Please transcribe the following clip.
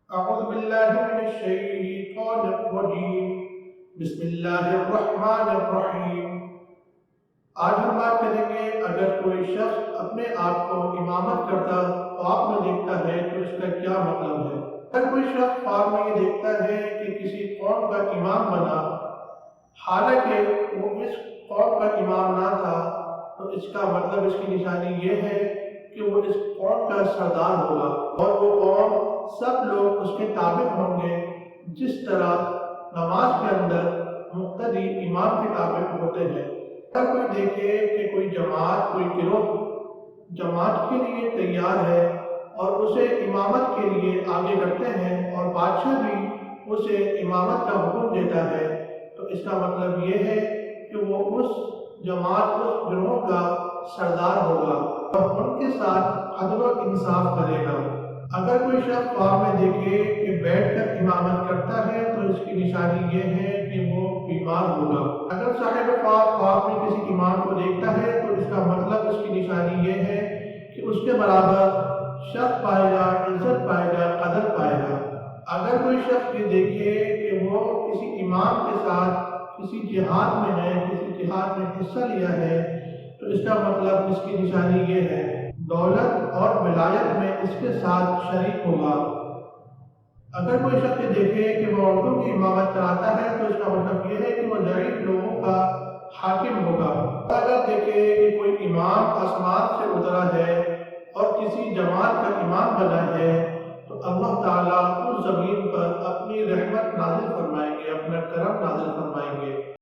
أعوذ بالله من الشيطان الرجيم بسم اللہ الرحمن الرحیم۔ آج ہم بات کریں گے اگر کوئی شخص اپنے آپ کو امامت کرتا خواب میں دیکھتا ہے تو اس کا کیا مطلب ہے۔ اگر کوئی شخص خواب میں یہ دیکھتا ہے کہ کسی قوم کا امام بنا حالانکہ وہ اس قوم کا امام نہ تھا تو اس کا مطلب اس کی نشانی یہ ہے کہ وہ اس قوم کا سردار ہوگا اور وہ قوم سب لوگ اس کے تابع ہوں گے، جس طرح نماز کے اندر مقتدی امام کے تابع ہوتے ہیں۔ اگر کوئی دیکھے کہ کوئی جماعت کوئی گروہ جماعت کے لیے تیار ہے اور اسے امامت کے لیے آگے کرتے ہیں اور بادشاہ بھی اسے امامت کا حکم دیتا ہے تو اس کا مطلب یہ ہے کہ وہ اس جماعت اس گروہ کا سردار ہوگا اور ان کے ساتھ عدل و انصاف کرے گا۔ اگر کوئی شخص خواب میں دیکھے کہ بیٹھ کر امامت کرتا ہے تو اس کی نشانی یہ ہے کہ وہ بیمار ہوگا۔ اگر صاحب خواب میں کسی امام کو دیکھتا ہے تو اس کا مطلب اس کی نشانی یہ ہے کہ اس کے برابر شرف پائے گا، عزت پائے گا، قدر پائے گا۔ اگر کوئی شخص یہ دیکھے کہ وہ کسی امام کے ساتھ کسی جہاد میں ہے، کسی جہاد میں حصہ لیا ہے تو اس کا مطلب اس کی نشانی یہ ہے دولت اور ولایت میں اس کے ساتھ شریک ہوگا۔ اگر کوئی شخص یہ دیکھے کہ وہ عورتوں کی امامت کراتا ہے تو اس کا مطلب یہ ہے کہ وہ ضعیف لوگوں کا حاکم ہوگا۔ اگر دیکھے کہ کوئی امام آسمان سے اترا ہے اور کسی جماعت کا امام بنا ہے تو اللہ تعالیٰ اس زمین پر اپنی رحمت نازل فرمائیں گے، اپنا کرم نازل فرمائیں گے۔